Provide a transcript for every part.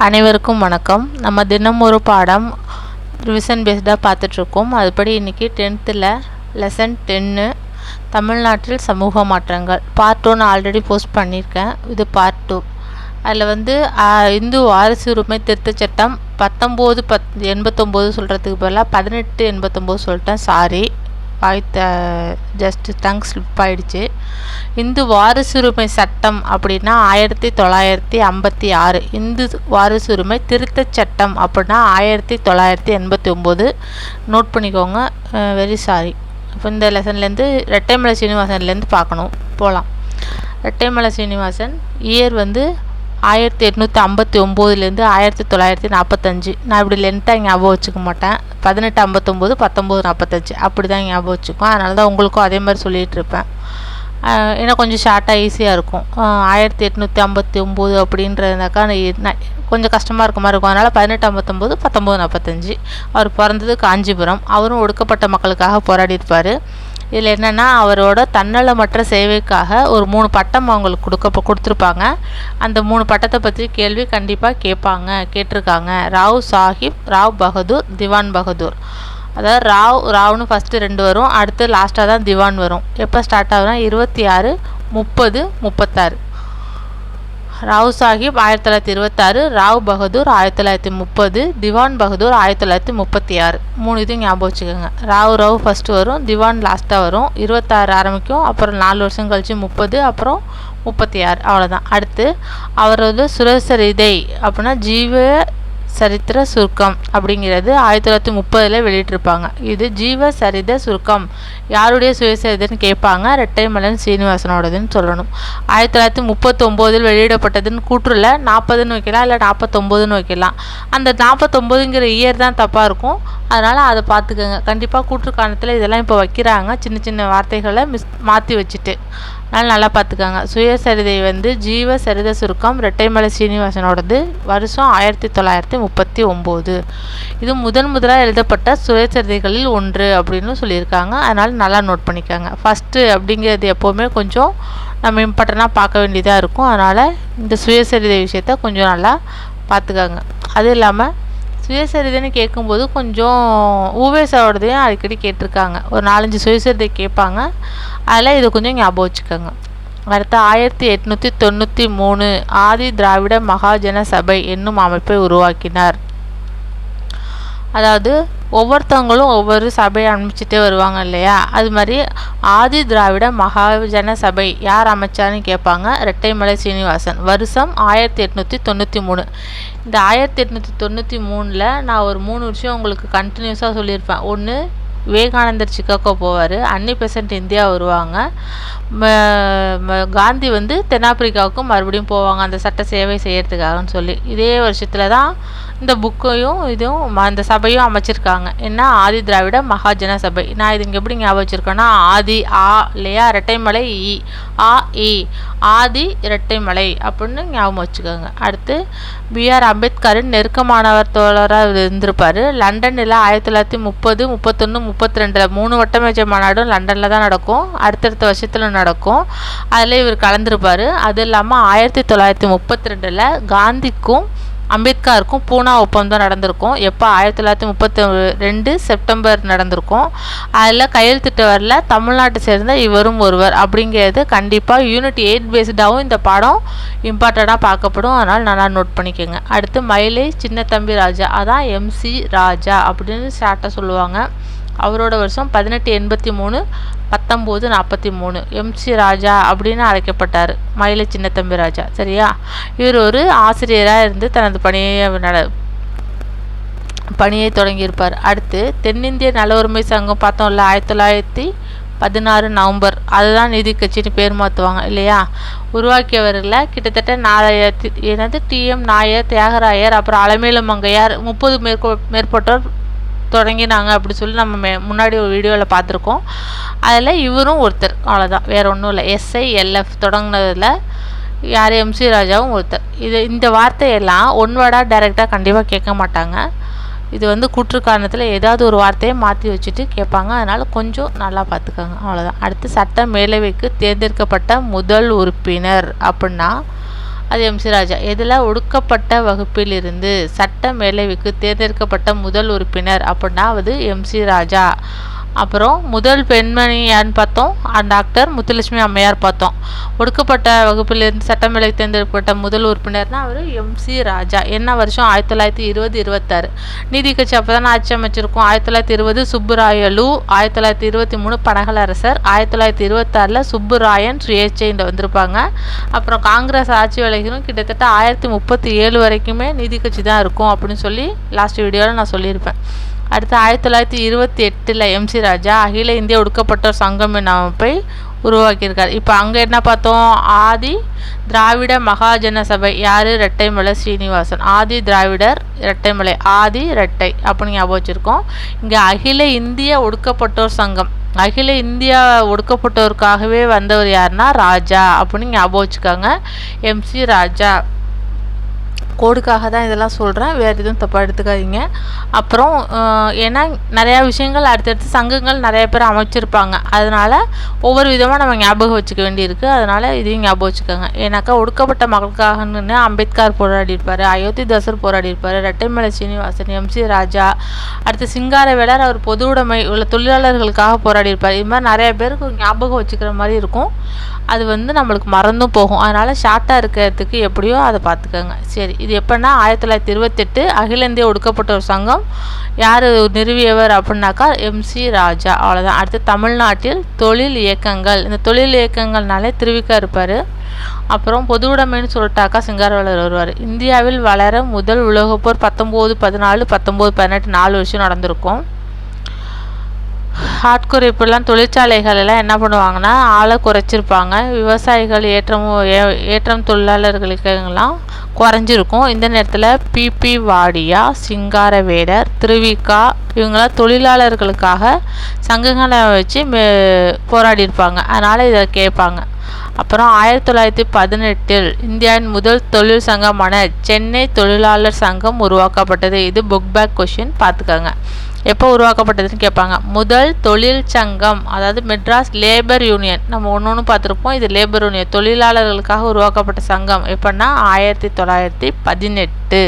அனைவருக்கும் வணக்கம். நம்ம தினம் ஒரு பாடம் ரிவிஷன் பேஸ்டாக பார்த்துட்ருக்கோம். அதுபடி இன்றைக்கி 10th லெசன் 10 தமிழ்நாட்டில் சமூக மாற்றங்கள் பார்ட் 1 ஆல்ரெடி போஸ்ட் பண்ணியிருக்கேன். இது பார்ட் 2. அதில் இந்து வாரிசு உரிமை திருத்தச் சட்டம் 1989 சொல்கிறதுக்கு பதிலாக 1889 சொல்லிட்டேன். சாரி, ஜஸ்ட் டங் ஸ்லிப் ஆகிடுச்சு. இந்து வாரிசுரிமை சட்டம் அப்படின்னா 1956. இந்து வாரிசுரிமை திருத்தச் சட்டம் அப்படின்னா 1989. நோட் பண்ணிக்கோங்க. Very sorry. இப்போ இந்த லெசன்லேருந்து ரெட்டைமலை சீனிவாசன்லேருந்து பார்க்கணும். போகலாம். ரெட்டைமலை சீனிவாசன் இயர் 1859 1945. நான் இப்படி லென்த்தாக ஞாபகம் வச்சுக்க மாட்டேன். 1859 1945 அப்படி தான் ஞாபகம் வச்சுக்கோம். அதனால தான் உங்களுக்கும் அதே மாதிரி சொல்லிகிட்டு இருப்பேன். ஏன்னா கொஞ்சம் ஷார்ட்டாக ஈஸியாக இருக்கும். 1859 அப்படின்றதுனாக்கா கொஞ்சம் கஷ்டமாக இருக்க மாதிரி இருக்கும். அதனால் 1859 1945. அவர் பிறந்தது காஞ்சிபுரம். அவரும் ஒடுக்கப்பட்ட மக்களுக்காக போராடியிருப்பார். இதில் என்னென்னா, அவரோட தன்னலமற்ற சேவைக்காக ஒரு 3 பட்டம் அவங்களுக்கு கொடுத்துருப்பாங்க. அந்த 3 பட்டத்தை பற்றி கேள்வி கண்டிப்பாக கேட்டிருக்காங்க. ராவ் சாஹிப், ராவ் பகதூர், திவான் பகதூர். அதாவது ராவ்னு ஃபஸ்ட்டு 2 வரும், அடுத்து லாஸ்ட்டாக தான் திவான் வரும். எப்போ ஸ்டார்ட் ஆகுதுன்னா 26, 30, 36. ராவ் சாஹிப் 1926, ராவ் பகதூர் 1930, திவான் பகதூர் 1936. 3 இது ஞாபகம் வச்சுக்கோங்க. ராவ் ஃபஸ்ட்டு வரும், திவான் லாஸ்ட்டாக வரும். 26 ஆரம்பிக்கும், அப்புறம் 4 வருஷம் கழிச்சு 30, அப்புறம் 36. அவ்வளோதான். அடுத்து அவரோட சுயசரிதை அப்படின்னா ஜீவ சரித்திர சுருக்கம் அப்படிங்கிறது 1930 வெளியிட்டிருப்பாங்க. இது ஜீவ சரித சுருக்கம் யாருடைய சுயசரிதைன்னு கேட்பாங்க. ரெட்டைமலன் சீனிவாசனோடதுன்னு சொல்லணும். 1939 வெளியிடப்பட்டதுன்னு கூற்றுல 40ன்னு வைக்கலாம், இல்லை 49ன்னு வைக்கலாம். அந்த 49ங்கிற இயர் தான் தப்பாக இருக்கும். அதனால் அதை பார்த்துக்கோங்க. கண்டிப்பாக கூற்றுக்காணத்தில் இதெல்லாம் இப்போ வைக்கிறாங்க, சின்ன சின்ன வார்த்தைகளை மாற்றி வச்சுட்டு. அதனால் நல்லா பார்த்துக்கோங்க. சுயசரிதை ஜீவ சரித சுருக்கம் ரெட்டைமலை சீனிவாசனோடது. வருஷம் 1939. இது முதலாக எழுதப்பட்ட சுயசரிதைகளில் ஒன்று அப்படின்னு சொல்லியிருக்காங்க. அதனால் நல்லா நோட் பண்ணிக்கோங்க. ஃபஸ்ட்டு அப்படிங்கிறது எப்போவுமே கொஞ்சம் நம்ம இம்பார்ட்டண்ட்டாக பார்க்க வேண்டியதாக இருக்கும். அதனால் இந்த சுயசரிதை விஷயத்த கொஞ்சம் நல்லா பார்த்துக்கோங்க. அது இல்லாமல் சுயசரிதைன்னு கேட்கும்போது கொஞ்சம் ஊவேசாவோடதையும் அடிக்கடி கேட்டிருக்காங்க. ஒரு 4-5 சுயசரிதை கேட்பாங்க. அதில் இது கொஞ்சம் ஞாபகம் வச்சுக்கோங்க. அடுத்து 1893 ஆதி திராவிட மகாஜன சபை என்னும் அமைப்பை உருவாக்கினார். அதாவது ஒவ்வொருத்தவங்களும் ஒவ்வொரு சபையை அமைச்சிட்டே வருவாங்க இல்லையா, அது மாதிரி ஆதி திராவிட மகாஜன சபை யார் அமைச்சான்னு கேட்பாங்க. ரெட்டைமலை சீனிவாசன். வருஷம் 1893. இந்த 1893 நான் ஒரு 3 விஷயம் உங்களுக்கு கண்டினியூஸாக சொல்லியிருப்பேன். ஒன்று, விவேகானந்தர் சிக்காகோ போவார். அன்னி பெசன்ட் இந்தியா வருவாங்க. காந்தி தென்னாப்பிரிக்காவுக்கும் மறுபடியும் போவாங்க அந்த சட்ட சேவை செய்யறதுக்காகன்னு சொல்லி. இதே வருஷத்தில் தான் இந்த புக்கையும் அந்த சபையும் அமைச்சிருக்காங்க. என்ன, ஆதி திராவிட மகாஜன சபை. நான் இது இங்கே எப்படி ஞாபகம் வச்சுருக்கேன்னா, ஆதி இல்லையா, ரெட்டைமலை ஆதி இரட்டைமலை அப்படின்னு ஞாபகம் வச்சுக்கோங்க. அடுத்து B.R. அம்பேத்கரின் நெருக்கமானவர் தோழராக இருந்திருப்பார். லண்டனில் 1930, 31, 32 3 வட்டமேஜை மாநாடும் லண்டனில் தான் நடக்கும். அடுத்தடுத்த வருஷத்தில் நடக்கும். அதில் இவர் கலந்துருப்பார். அது இல்லாமல் 1932 காந்திக்கும் அம்பேத்கருக்கும் பூனா ஒப்பந்தம் நடந்திருக்கும். எப்போ, 1932 செப்டம்பர் நடந்திருக்கும். அதில் கையெழுத்திட்டவரில் தமிழ்நாட்டை சேர்ந்த இவரும் ஒருவர் அப்படிங்கிறது கண்டிப்பாக யூனிட் 8 பேஸ்டாகவும் இந்த பாடம் இம்பார்ட்டண்ட்டாக பார்க்கப்படும். அதனால் நல்லா நோட் பண்ணிக்கோங்க. அடுத்து மயிலை சின்னத்தம்பி ராஜா, அதான் MC ராஜா அப்படின்னு ஷார்ட்டாக சொல்லுவாங்க. அவரோட வருஷம் 1883 1943. MC ராஜா அப்படின்னு அழைக்கப்பட்டார். மயிலை சின்னத்தம்பி ராஜா. சரியா? இவர் ஒரு ஆசிரியராக இருந்து தனது பணியை தொடங்கியிருப்பார். அடுத்து தென்னிந்திய நல உரிமை சங்கம் பார்த்தோம்ல, 1916 நவம்பர். அதுதான் நீதி கட்சின்னு பேர் மாற்றுவாங்க இல்லையா. உருவாக்கியவர்களை கிட்டத்தட்ட TM நாயர், தியாகராயர், அப்புறம் அலமேலு மங்கையார் 30 மேற்பட்டோர் தொடங்கினாங்க அப்படி சொல்லி நம்ம முன்னாடி ஒரு வீடியோவில் பார்த்துருக்கோம். அதில் இவரும் ஒருத்தர். அவ்வளோதான், வேறு ஒன்றும் இல்லை. SILF தொடங்கினதில் யார், MC ராஜாவும் ஒருத்தர். இந்த வார்த்தையெல்லாம் ஒன்வேர்டாக டைரெக்டாக கண்டிப்பாக கேட்க மாட்டாங்க. இது கூற்றுக்காரணத்தில் ஏதாவது ஒரு வார்த்தையை மாற்றி வச்சுட்டு கேட்பாங்க. அதனால் கொஞ்சம் நல்லா பார்த்துக்கோங்க. அவ்வளோதான். அடுத்து சட்ட மேலவைக்கு தேர்ந்தெடுக்கப்பட்ட முதல் உறுப்பினர் அப்படின்னா அது எம்சி ராஜா. இதில் ஒடுக்கப்பட்ட வகுப்பிலிருந்து சட்ட மேலவைக்கு தேர்ந்தெடுக்கப்பட்ட முதல் உறுப்பினர் அப்படின்னா அது எம்சி ராஜா. அப்புறம் முதல் பெண்மணி யாருன்னு பார்த்தோம், டாக்டர் முத்துலட்சுமி அம்மையார் பார்த்தோம். ஒடுக்கப்பட்ட வகுப்பிலிருந்து சட்டமேலவை தேர்ந்தெடுக்கப்பட்ட முதல் உறுப்பினர்னா அவர் எம்சி ராஜா. என்ன வருஷம்? 1920-26. நீதி கட்சி அப்போ தான் ஆட்சி அமைச்சிருக்கும். 1920 சுப்புராயலு, 1923 பனகலரசர், 1926 சுப்புராயன் சுயேட்சையில் வந்திருப்பாங்க. அப்புறம் காங்கிரஸ் ஆட்சி விலகிலும் கிட்டத்தட்ட 1037 வரைக்குமே நீதி கட்சி தான் இருக்கும் அப்படின்னு சொல்லி லாஸ்ட் வீடியோவில் நான் சொல்லியிருப்பேன். அடுத்து 1928 எம்சி ராஜா அகில இந்திய ஒடுக்கப்பட்டோர் சங்கம் என்ற அமைப்பை உருவாக்கியிருக்கார். இப்போ அங்கே என்ன பார்த்தோம்? ஆதி திராவிட மகாஜன சபை. யார்? ரெட்டைமலை ஸ்ரீனிவாசன். ஆதி திராவிடர் ரெட்டைமலை, ஆதி ரெட்டை அப்படின்னு ஞாபகம் வச்சுருக்கோம். இங்கே அகில இந்திய ஒடுக்கப்பட்டோர் சங்கம், அகில இந்தியா ஒடுக்கப்பட்டோருக்காகவே வந்தவர் யாருன்னா ராஜா அப்படின்னு ஞாபகம் வச்சுக்காங்க. எம்சி ராஜா. கோடுக்காக தான் இதெல்லாம் சொல்கிறேன், வேறு எதுவும் தப்பாக எடுத்துக்காதீங்க. அப்புறம் ஏன்னா நிறையா விஷயங்கள் அடுத்தடுத்து சங்கங்கள் நிறைய பேர் அமைச்சிருப்பாங்க, அதனால் ஒவ்வொரு விதமாக நம்ம ஞாபகம் வச்சுக்க வேண்டியிருக்கு. அதனால் இதையும் ஞாபகம் வச்சுக்கோங்க. ஏன்னாக்கா ஒடுக்கப்பட்ட மக்களுக்காகன்னு அம்பேத்கர் போராடியிருப்பார், அயோத்திதாசர் போராடியிருப்பார், ரெட்டைமலை சீனிவாசன், எம்சி ராஜா, அடுத்து சிங்காரவேலர் அவர் பொது உடைமை உள்ள தொழிலாளர்களுக்காக போராடியிருப்பார். இது மாதிரி நிறைய பேருக்கு ஞாபகம் வச்சுக்கிற மாதிரி இருக்கும். அது நம்மளுக்கு மறந்தும் போகும். அதனால் ஷார்ட்டாக இருக்கிறதுக்கு எப்படியோ அதை பார்த்துக்கோங்க. சரி, இது எப்போன்னா 1928 அகில இந்திய ஒடுக்கப்பட்டோர் சங்கம் யார் நிறுவியவர் அப்படின்னாக்கா எம்சி ராஜா. அவ்வளோதான். அடுத்து தமிழ்நாட்டில் தொழில் இயக்கங்கள். இந்த தொழில் இயக்கங்கள்னாலே திருவிக்கா இருப்பார். அப்புறம் பொது உடைமைன்னு சொல்லிட்டாக்கா சிங்காரவேலர் வருவார். இந்தியாவில் வளர முதல் உலகப்போர் 1914, 1918 4 வருஷம் நடந்திருக்கும். ஆட்குறைப்புலாம் தொழிற்சாலைகள் எல்லாம் என்ன பண்ணுவாங்கன்னா ஆளை குறைச்சிருப்பாங்க. விவசாயிகள் ஏற்றம் தொழிலாளர்களுக்கெல்லாம் குறைஞ்சிருக்கும். இந்த நேரத்தில் பிபி வாடியா, சிங்காரவேலர், திருவிக்கா இவங்களாம் தொழிலாளர்களுக்காக சங்கங்களை வச்சு போராடியிருப்பாங்க. அதனால் இதை கேட்பாங்க. அப்புறம் 1918 இந்தியாவின் முதல் தொழில் சங்கமான சென்னை தொழிலாளர் சங்கம் உருவாக்கப்பட்டது. இது புக் பேக் கொஷின், பார்த்துக்கோங்க. எப்போ உருவாக்கப்பட்டதுன்னு கேட்பாங்க. முதல் தொழில் சங்கம் அதாவது மெட்ராஸ் லேபர் யூனியன், நம்ம ஒன்று பார்த்துருப்போம். இது லேபர் யூனியன், தொழிலாளர்களுக்காக உருவாக்கப்பட்ட சங்கம். எப்போன்னா 1918.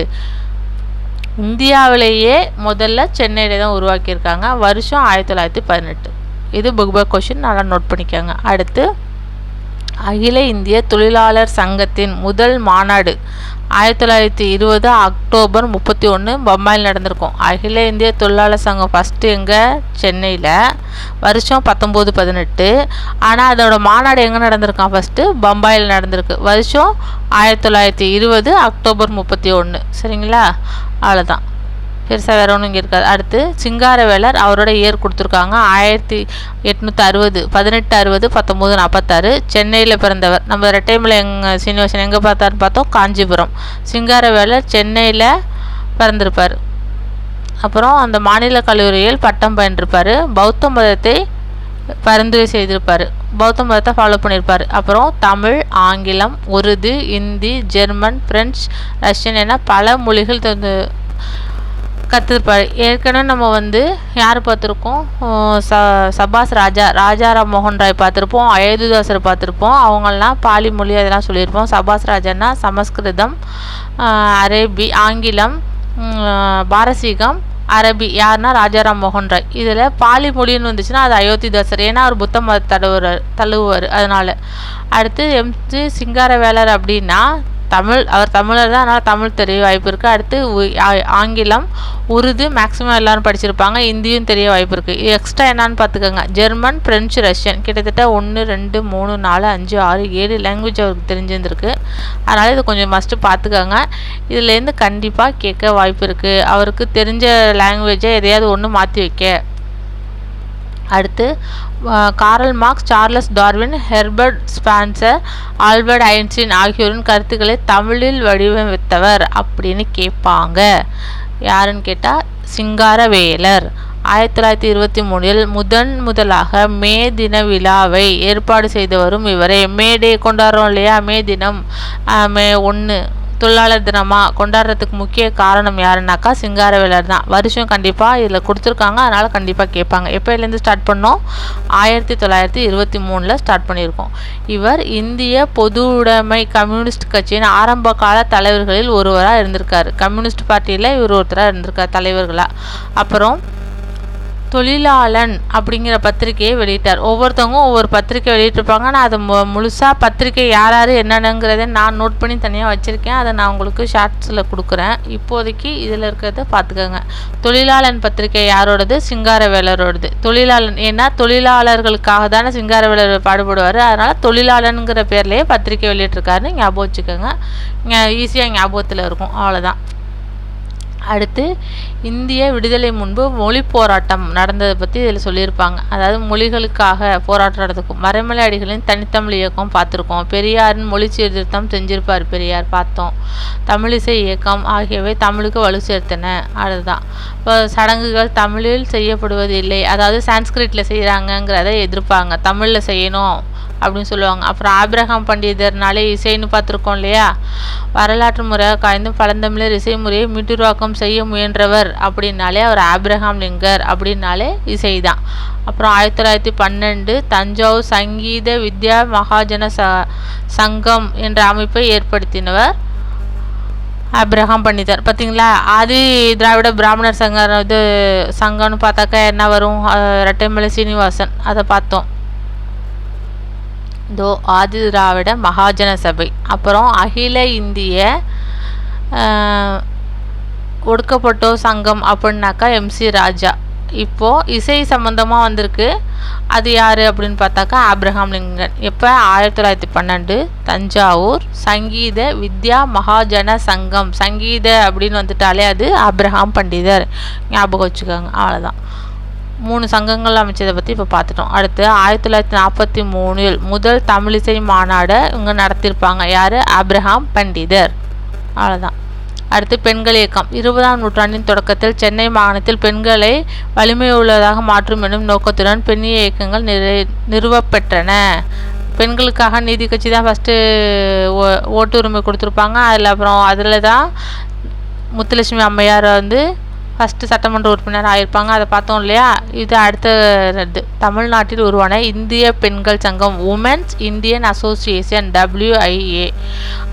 இந்தியாவிலேயே முதல்ல சென்னையில் தான் உருவாக்கியிருக்காங்க. வருஷம் 1918. இது புக் பேக் கொஷின், நல்லா நோட் பண்ணிக்கோங்க. அடுத்து அகில இந்திய தொழிலாளர் சங்கத்தின் முதல் மாநாடு 1920 அக்டோபர் 31 பம்பாயில் நடந்திருக்கும். அகில இந்திய தொழிலாளர் சங்கம் ஃபஸ்ட்டு எங்கே? சென்னையில். வருஷம் 1918. ஆனால் அதோட மாநாடு எங்கே நடந்திருக்கான்? ஃபஸ்ட்டு பம்பாயில் நடந்திருக்கு. வருஷம் 1920 அக்டோபர் 31. சரிங்களா? அவ்வளோதான், பெருசாக வேறு ஒன்றும் இங்கே இருக்காது. அடுத்து சிங்காரவேலர், அவரோட இயர் கொடுத்துருக்காங்க 1860, 1860, 1946. சென்னையில் பிறந்தவர். நம்ம ரெட்டைமலை சீனிவாசன் எங்கே பார்த்தாருன்னு பார்த்தோம்? காஞ்சிபுரம். சிங்காரவேலர் சென்னையில் பிறந்திருப்பார். அப்புறம் அந்த மாநில கல்லூரியில் பட்டம் பயின்றிருப்பார். பௌத்த மதத்தை பரிந்துரை செய்திருப்பார், பௌத்த மதத்தை ஃபாலோ பண்ணியிருப்பார். அப்புறம் தமிழ், ஆங்கிலம், Urdu, Hindi, German, French, Russian என பல மொழிகள் கற்றுருப்பார். ஏற்கனவே நம்ம யார் பார்த்துருக்கோம்? சபாஸ் ராஜாராம் மோகன் ராய் பார்த்துருப்போம், அயோத்திதாசர் பார்த்துருப்போம். அவங்கெல்லாம் பாலி மொழி அதெல்லாம் சொல்லியிருப்போம். சபாஸ் ராஜான்னா சமஸ்கிருதம், ஆங்கிலம், பாரசீகம், அரபி. யாருன்னா ராஜாராம் மோகன் ராய். இதில் பாலி மொழின்னு வந்துச்சுன்னா அது அயோத்திதாசர், ஏன்னா அவர் புத்த மத தழுவுவார் அதனால். அடுத்து எம்சி சிங்காரவேலர் அப்படின்னா அவர் தமிழர் தான், அதனால் தமிழ் தெரிய வாய்ப்பு இருக்குது. அடுத்து ஆங்கிலம், உருது மேக்ஸிமம் எல்லோரும் படிச்சிருப்பாங்க, இந்தியும் தெரிய வாய்ப்பு இருக்குது. எக்ஸ்ட்ரா என்னான்னு பார்த்துக்கோங்க. ஜெர்மன், பிரெஞ்சு, ரஷ்யன் கிட்டத்தட்ட 1, 2, 3, 4, 5, 6, 7 லாங்குவேஜ் அவருக்கு தெரிஞ்சிருந்துருக்கு. அதனால் இது கொஞ்சம் மஸ்ட்டு பார்த்துக்கோங்க. இதுலேருந்து கண்டிப்பாக கேட்க வாய்ப்பு இருக்குது. அவருக்கு தெரிஞ்ச லாங்குவேஜை எதையாவது ஒன்று மாற்றி வைக்க. அடுத்து Karl Marx, Charles Darwin, Herbert Spencer, Albert Einstein ஆகியோரின் கருத்துக்களை தமிழில் வடிவமைத்தவர் அப்படின்னு கேட்பாங்க. யாருன்னு கேட்டால் சிங்காரவேலர். 1923 முதலாக மே தின விழாவை ஏற்பாடு செய்தவரும் இவரே. மே டே கொண்டாடுறோம் இல்லையா? மே தினம், மே 1 தொழிலாளர் தினமாக கொண்டாடுறதுக்கு முக்கிய காரணம் யாருன்னாக்கா சிங்காரவேலர் தான். வருஷம் கண்டிப்பாக இதில் கொடுத்துருக்காங்க, அதனால் கண்டிப்பாக கேட்பாங்க. எப்போலேருந்து ஸ்டார்ட் பண்ணோம்? 1923 ஸ்டார்ட் பண்ணியிருக்கோம். இவர் இந்திய பொதுவுடைமை கம்யூனிஸ்ட் கட்சியின் ஆரம்ப கால தலைவர்களில் ஒருவராக இருந்திருக்காரு. கம்யூனிஸ்ட் பார்ட்டியில் இவர் ஒருத்தராக இருந்திருக்கார் தலைவர்களாக. அப்புறம் தொழிலாளன் அப்படிங்கிற பத்திரிகையை வெளியிட்டார். ஒவ்வொருத்தவங்க ஒவ்வொரு பத்திரிக்கை வெளியிட்டிருப்பாங்க. நான் அதை முழுசாக பத்திரிக்கை யார் யார் என்னென்னங்கிறத நான் நோட் பண்ணி தனியாக வச்சுருக்கேன். அதை நான் உங்களுக்கு ஷார்ட்ஸில் கொடுக்குறேன். இப்போதைக்கு இதில் இருக்கிறத பார்த்துக்கோங்க. தொழிலாளன் பத்திரிகை யாரோடது? சிங்காரவேலரோடது. தொழிலாளன் ஏன்னா தொழிலாளர்களுக்காக தானே சிங்காரவேலர் பாடுபடுவார். அதனால் தொழிலாளனுங்கிற பேர்லேயே பத்திரிக்கை வெளியிட்டிருக்காருன்னு ஞாபகம் வச்சுக்கோங்க. ஈஸியாக ஞாபகத்தில் இருக்கும். அவ்வளோதான். அடுத்து இந்திய விடுதலை முன்பு மொழி போராட்டம் நடந்ததை பற்றி இதில் சொல்லியிருப்பாங்க. அதாவது மொழிகளுக்காக போராட்டம் நடக்கும். மறைமலை அடிகளின் தனித்தமிழ் இயக்கம் பார்த்துருக்கோம். பெரியாரின் மொழி சீர்திருத்தம் செஞ்சிருப்பார் பெரியார், பார்த்தோம். தமிழிசை இயக்கம் ஆகியவை தமிழுக்கு வலு சேர்த்தன. அதுதான். இப்போ சடங்குகள் தமிழில் செய்யப்படுவது இல்லை, அதாவது சான்ஸ்கிரிட்டில் செய்கிறாங்கங்கிறத எதிர்ப்பாங்க. தமிழில் செய்யணும் அப்படின்னு சொல்லுவாங்க. அப்புறம் ஆப்ரஹாம் பண்டிதர்னாலே இசைன்னு பார்த்துருக்கோம் இல்லையா? வரலாற்று முறையாக காய்ந்தும் பழந்தமிழர் இசை முறையை மீட்டுருவாக்கம் செய்ய முயன்றவர் அப்படின்னாலே அவர் ஆப்ரஹாம் லிங்கர் அப்படின்னாலே இசை தான். அப்புறம் 1912 தஞ்சாவூர் சங்கீத வித்யா மகாஜன சங்கம் என்ற அமைப்பை ஏற்படுத்தினவர் ஆப்ரஹாம் பண்டிதர். பார்த்தீங்களா? ஆதி திராவிட பிராமணர் சங்கம்னு பார்த்தாக்கா என்ன வரும்? ரெட்டைமலை சீனிவாசன், அதை பார்த்தோம். ஆதி திராவிட மகாஜன சபை. அப்புறம் அகில இந்திய ஒடுக்கப்பட்டோர் சங்கம் அப்படின்னாக்கா MC ராஜா. இப்போது இசை சம்மந்தமாக வந்திருக்கு. அது யார் அப்படின்னு பார்த்தாக்கா ஆப்ரஹாம் லிங்கன். எப்போ? 1912 தஞ்சாவூர் சங்கீத வித்யா மகாஜன சங்கம். சங்கீத அப்படின்னு வந்துட்டாலே அது ஆப்ரஹாம் பண்டிதர், ஞாபகம் வச்சுக்கோங்க. அவ்வளோதான். 3 சங்கங்கள் அமைச்சதை பற்றி இப்போ பார்த்துட்டோம். அடுத்து 1943 முதல் தமிழிசை மாநாடு இவங்க நடத்தியிருப்பாங்க. யார்? ஆப்ரஹாம் பண்டிதர். அவ்வளோதான். அடுத்து பெண்கள் இயக்கம். 20ஆம் நூற்றாண்டின் தொடக்கத்தில் சென்னை மாகாணத்தில் பெண்களை வலிமையுள்ளதாக மாற்றும் என்னும் நோக்கத்துடன் பெண்ணிய இயக்கங்கள் நிறுவப்பெற்றன. பெண்களுக்காக நீதி கட்சி தான் ஃபஸ்ட்டு ஓட்டு உரிமை கொடுத்துருப்பாங்க. அதில் தான் முத்துலட்சுமி அம்மையார் ஃபஸ்ட்டு சட்டமன்ற உறுப்பினர் ஆகியிருப்பாங்க. அதை பார்த்தோம் இல்லையா? இது அடுத்த தமிழ்நாட்டில் உருவான இந்திய பெண்கள் சங்கம் உமன்ஸ் இந்தியன் அசோசியேஷன் WIA,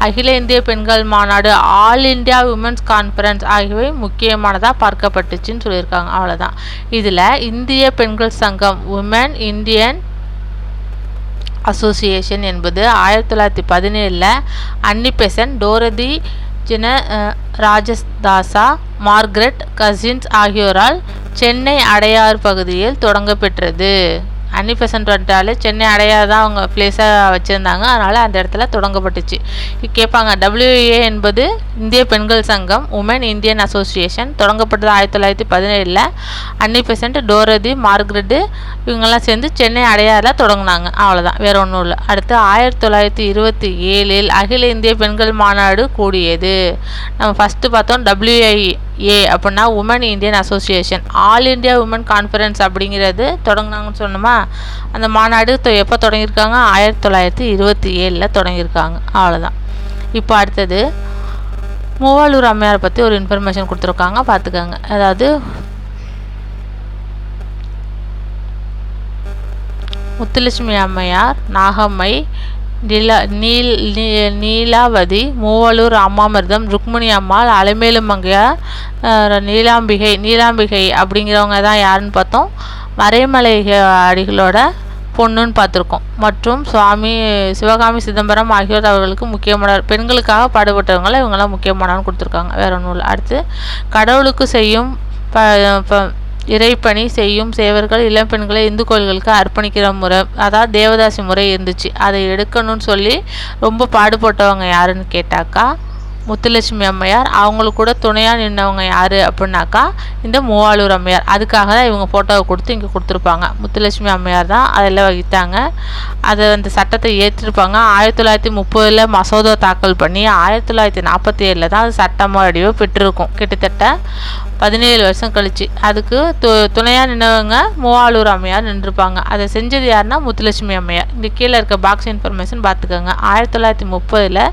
அகில இந்திய பெண்கள் மாநாடு, ஆல் இண்டியா உமன்ஸ் கான்ஃபரன்ஸ் ஆகியவை முக்கியமானதாக பார்க்கப்பட்டுச்சுன்னு சொல்லியிருக்காங்க. அவ்வளோதான். இதில் இந்திய பெண்கள் சங்கம் உமன் இந்தியன் அசோசியேஷன் என்பது 1917 அன்னி பெசன்ட், டோரதி ராஜதாசா, மார்கரெட் கசின்ஸ் ஆகியோரால் சென்னை அடையாறு பகுதியில் தொடங்கப்பெற்றது. அன்னி பெசன்ட் வந்துட்டாலே சென்னை அடையாறு தான் அவங்க பிளேஸாக வச்சுருந்தாங்க. அதனால் அந்த இடத்துல தொடங்கப்பட்டுச்சு. கேட்பாங்க. WIA என்பது இந்திய பெண்கள் சங்கம் உமன் இந்தியன் அசோசியேஷன். தொடங்கப்பட்டது 1917. அன்னி பெசன்ட், டோரதி, மார்கரெட்டு இவங்கெல்லாம் சேர்ந்து சென்னை அடையாறில் தொடங்கினாங்க. அவ்வளோதான், வேறு ஒன்றும் இல்லை. அடுத்து 1927 அகில இந்திய பெண்கள் மாநாடு கூடியது. நம்ம ஃபஸ்ட்டு பார்த்தோம் WIA அப்படின்னா woman Indian association. All India woman conference அப்படிங்கிறது தொடங்கினாங்கன்னு சொன்னோமா? அந்த மாநாடு எப்போ தொடங்கியிருக்காங்க? 1927 தொடங்கியிருக்காங்க. அவ்வளோதான். இப்போ அடுத்தது மூவாலூர் அம்மையாரை பற்றி ஒரு இன்ஃபர்மேஷன் கொடுத்துருக்காங்க, பார்த்துக்கோங்க. அதாவது முத்துலட்சுமி அம்மையார், நாகம்மை, நீலாவதி, மூவலூர் அம்மாமிர்தம், ருக்மிணி அம்மாள், அலமேலு மங்கையார், நீலாம்பிகை அப்படிங்கிறவங்க தான் யாருன்னு பார்த்தோம்? மறைமலை அடிகளோட பொண்ணுன்னு பார்த்துருக்கோம். மற்றும் சிவகாமி சிதம்பரம் ஆகியோர் அவர்களுக்கு முக்கியமானவர். பெண்களுக்காக பாடுபட்டவங்களை இவங்கெல்லாம் முக்கியமானவன்னு கொடுத்துருக்காங்க, வேற ஒன்றும் இல்லை. அடுத்து கடவுளுக்கு செய்யும் இறைப்பணி செய்யும் சேவர்கள் இளம் பெண்களை இந்து கோயில்களுக்கு அர்ப்பணிக்கிற முறை, அதாவது தேவதாசி முறை இருந்துச்சு. அதை எடுக்கணும்னு சொல்லி ரொம்ப பாடுபட்டவங்க யாருன்னு கேட்டாக்கா முத்துலட்சுமி அம்மையார். அவங்களுக்கு கூட துணையாக நின்றவங்க யார் அப்படின்னாக்கா இந்த மூவாலூர் அம்மையார். அதுக்காக தான் இவங்க ஃபோட்டோவை கொடுத்து இங்கே கொடுத்துருப்பாங்க. முத்துலட்சுமி அம்மையார் தான் அதெல்லாம் வகித்தாங்க. அதை அந்த சட்டத்தை ஏற்றிருப்பாங்க. 1930 மசோதா தாக்கல் பண்ணி 1947 தான் அது சட்டமாக வடிவோ பெற்றிருக்கும். கிட்டத்தட்ட 17 வருஷம் கழிச்சு. அதுக்கு துணையாக நின்றவங்க மூவாலூர் அம்மையார் நின்றுருப்பாங்க. அதை செஞ்சது யாருன்னா முத்துலட்சுமி அம்மையார். இந்த கீழே இருக்க பாக்ஸ் இன்ஃபர்மேஷன் பார்த்துக்கோங்க. 1930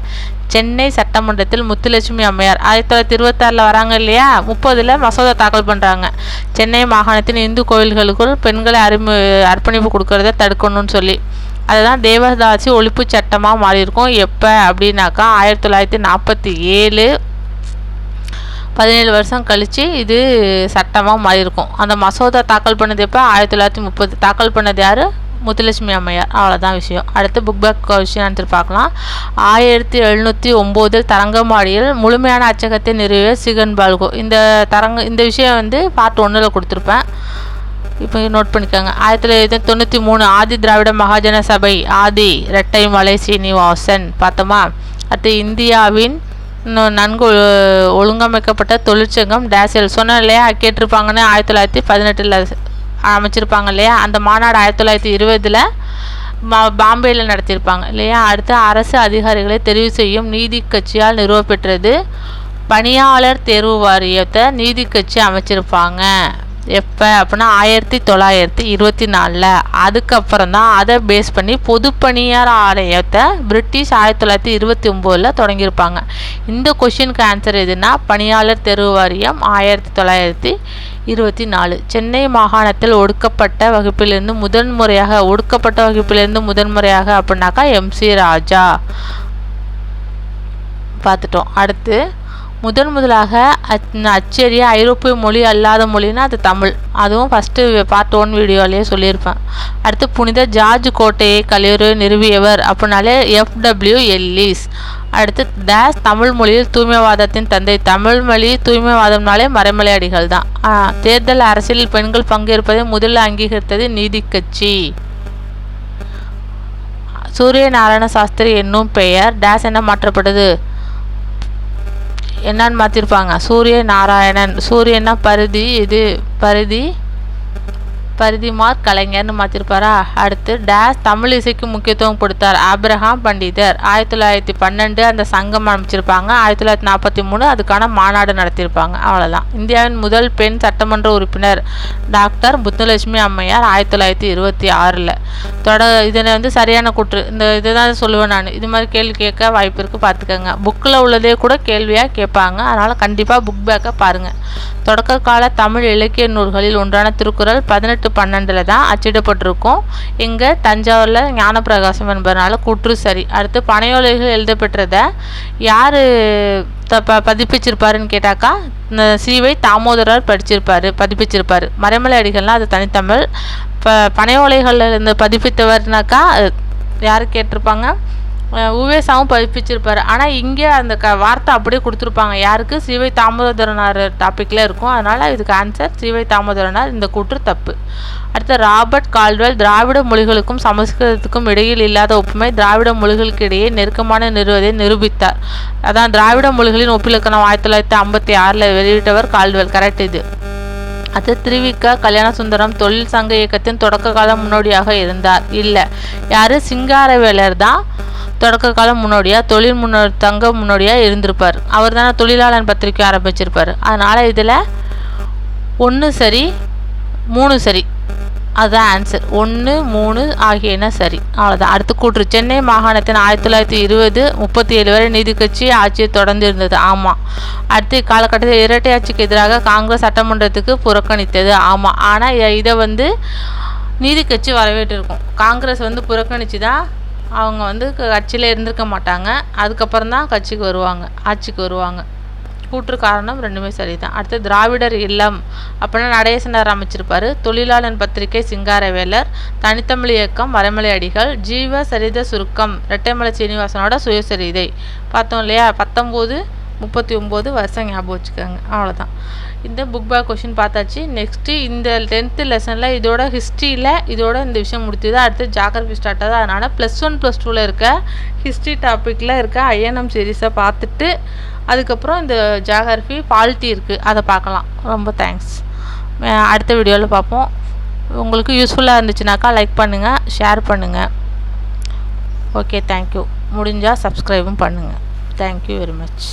சென்னை சட்டமன்றத்தில் முத்துலட்சுமி அம்மையார் 1926 வராங்க இல்லையா, 30 மசோதா தாக்கல் பண்ணுறாங்க. சென்னை மாகாணத்தின் இந்து கோயில்களுக்குள் பெண்களை அர்ப்பணிப்பு கொடுக்கறத தடுக்கணும்னு சொல்லி. அதுதான் தேவதாசி ஒழிப்பு சட்டமாக மாறியிருக்கும். எப்போ அப்படின்னாக்கா 1947, 17 வருஷம் கழித்து இது சட்டமாக மாறியிருக்கும். அந்த மசோதா தாக்கல் பண்ணது எப்போ, 1930. தாக்கல் பண்ணது யார், முத்துலட்சுமி அம்மையார். அவ்வளோதான் விஷயம். அடுத்து புக் பேக் கொஸ்டின் ஆன்சர் பார்க்கலாம். 1709 தரங்கம்பாடியில் முழுமையான அச்சகத்தை நிறுவிய சிகன் பால்கோ. இந்த விஷயம் வந்து பார்ட் 1 கொடுத்துருப்பேன், இப்போ நோட் பண்ணிக்கோங்க. 1993 ஆதி திராவிட மகாஜன சபை, ஆதி ரெட்டைமலை சீனிவாசன் பார்த்தோமா. அடுத்து இந்தியாவின் நன்கு ஒழுங்கமைக்கப்பட்ட தொழிற்சங்கம் டேசியல் சொன்ன இல்லையா, கேட்டிருப்பாங்கன்னு 1918 அமைச்சிருப்பாங்க இல்லையா. அந்த மாநாடு 1920 பாம்பேயில் நடத்தியிருப்பாங்க இல்லையா. அடுத்து அரசு அதிகாரிகளை தெரிவு செய்யும் நீதி கட்சியால் நிறுவப்பெற்றது. பணியாளர் தேர்வு வாரியத்தை நீதி கட்சி அமைச்சிருப்பாங்க. எப்போ அப்படின்னா 1924. அதுக்கப்புறம் தான் அதை பேஸ் பண்ணி பொதுப்பணியார் ஆணையத்தை பிரிட்டிஷ் 1929 தொடங்கியிருப்பாங்க. இந்த கொஷினுக்கு ஆன்சர் எதுனா பணியாளர் தேர்வு வாரியம் 1924. சென்னை மாகாணத்தில் ஒடுக்கப்பட்ட வகுப்பிலிருந்து முதன்முறையாக அப்படின்னாக்கா MC ராஜா பார்த்துட்டோம். அடுத்து முதலாக அச்சேரிய ஐரோப்பிய மொழி அல்லாத மொழின்னா அது தமிழ். அதுவும் ஃபஸ்ட்டு பார்ட் 1 வீடியோலேயே சொல்லியிருப்பேன். அடுத்து புனித ஜார்ஜ் கோட்டையை கல்லூரி நிறுவியவர் அப்படின்னாலே FW எல்லிஸ். அடுத்து டேஸ் தமிழ் மொழியில் தூய்மைவாதத்தின் தந்தை. தமிழ் மொழி தூய்மைவாதம்னாலே மறைமலை அடிகள் தான். தேர்தல் அரசியலில் பெண்கள் பங்கேற்பதை முதலில் அங்கீகரித்தது நீதி கட்சி. சூரிய நாராயண சாஸ்திரி என்னும் பெயர் டேஸ் என்ன மாற்றப்பட்டது, என்னன்னு மாற்றிருப்பாங்க, சூரிய நாராயணன். சூரியன்னா பருதி, இது பரிதிமார் கலைஞர்னு மாற்றிருப்பாரா. அடுத்து டேஸ் தமிழ் இசைக்கு முக்கியத்துவம் கொடுத்தார். ஆப்ரஹாம் பண்டிதர். 1912 அந்த சங்கம் அமைச்சிருப்பாங்க. 1943 அதுக்கான மாநாடு நடத்தியிருப்பாங்க. அவ்வளோதான். இந்தியாவின் முதல் பெண் சட்டமன்ற உறுப்பினர் டாக்டர் முத்துலட்சுமி அம்மையார் 1926. இதனை வந்து சரியான கூற்று. இதுதான் சொல்லுவேன் நான். இது மாதிரி கேள்வி கேட்க வாய்ப்பு இருக்குது, பார்த்துக்கோங்க. புக்கில் உள்ளதே கூட கேள்வியாக கேட்பாங்க, அதனால் கண்டிப்பாக புக் பேக்கை பாருங்கள். தொடக்க கால தமிழ் இலக்கிய நூல்களில் ஒன்றான திருக்குறள் 1812 தான் அச்சிடப்பட்டிருக்கும். இங்கே தஞ்சாவூரில் ஞானப்பிரகாசம் என்பதனால கூற்று சரி. அடுத்து பனையோலைகள் எழுதப்பெற்றதை யார் பதிப்பிச்சிருப்பாருன்னு கேட்டாக்கா CY தாமோதரர் பதிப்பிச்சிருப்பார். மறைமலை அடிகள்லாம் அது தனித்தமிழ். பனையோலைகளில் இருந்து பதிப்பித்தவர்னாக்கா யார் கேட்டிருப்பாங்க, உவேசாவும் பதிப்பிச்சிருப்பார். ஆனால் இங்கே அந்த வார்த்தை அப்படியே கொடுத்துருப்பாங்க. யாருக்கு, CY தாமோதரனார் டாப்பிக்கில் இருக்கும். அதனால் இதுக்கு ஆன்சர் CY தாமோதரனார். இந்த கூற்று தப்பு. அடுத்து ராபர்ட் கால்ட்வெல் திராவிட மொழிகளுக்கும் சமஸ்கிருதத்துக்கும் இடையில் இல்லாத ஒப்புமை திராவிட மொழிகளுக்கு இடையே நெருக்கமான நிறுவதை நிரூபித்தார். அதான் திராவிட மொழிகளின் ஒப்பிலக்கணம் 1956 வெளியிட்டவர் கால்ட்வெல். கரெக்ட் இது. அது திருவிக கல்யாணசுந்தரம் தொழில் சங்க இயக்கத்தின் தொடக்க கால முன்னோடியாக இருந்தார். இல்லை, யார், சிங்காரவேலர் தான் தொடக்க காலம் முன்னோடியாக தங்க முன்னோடியாக இருந்திருப்பார். அவர் தானே தொழிலாளர் பத்திரிக்கை ஆரம்பிச்சிருப்பார். அதனால் இதில் 1 சரி 3 சரி, அதுதான் ஆன்சர். 1, 3 ஆகியன சரி. அவ்வளோதான். அடுத்து கூற்று. சென்னை மாகாணத்தின் 1920 37 வரை நீதி கட்சி ஆட்சியை தொடர்ந்து இருந்தது. ஆமாம். அடுத்து காலகட்டத்தில் இரட்டை ஆட்சிக்கு எதிராக காங்கிரஸ் சட்டமன்றத்துக்கு புறக்கணித்தது. ஆமாம். ஆனால் இதை வந்து நீதி கட்சி வரவேற்றிருக்கும். காங்கிரஸ் வந்து புறக்கணித்து தான் அவங்க வந்து கட்சியில் இருந்திருக்க மாட்டாங்க. அதுக்கப்புறம் தான் ஆட்சிக்கு வருவாங்க. கூற்று காரணம் ரெண்டுமே சரிதான். அடுத்து திராவிடர் இல்லம் அப்படின்னா நடேசனார் அமைச்சிருப்பார். தொழிலாளர் பத்திரிகை சிங்காரவேலர். தனித்தமிழ் இயக்கம் மறைமலை அடிகள். ஜீவ சரித சுருக்கம் ரெட்டைமலை சீனிவாசனோட சுயசரிதை பார்த்தோம் இல்லையா. 1939 வருஷம் ஞாபகம் வச்சுக்கோங்க. அவ்வளோதான். இந்த புக் பேக் கொஷின் பார்த்தாச்சு. நெக்ஸ்ட்டு இந்த 10th லெசனில் இதோட ஹிஸ்ட்ரியில் இந்த விஷயம் முடித்தது. அடுத்து ஜாகிரபி ஸ்டார்ட் ஆகுது. அதனால் +1 +2 இருக்க ஹிஸ்ட்ரி டாப்பிக்கில் இருக்க INM சீரீஸை பார்த்துட்டு அதுக்கப்புறம் இந்த ஜாகிரபி பாலிட்டி இருக்குது, அதை பார்க்கலாம். ரொம்ப தேங்க்ஸ். அடுத்த வீடியோவில் பார்ப்போம். உங்களுக்கு யூஸ்ஃபுல்லாக இருந்துச்சுனாக்கா லைக் பண்ணுங்கள், ஷேர் பண்ணுங்கள். Okay, thank you. முடிஞ்சால் சப்ஸ்கிரைபும் பண்ணுங்கள். Thank you very much.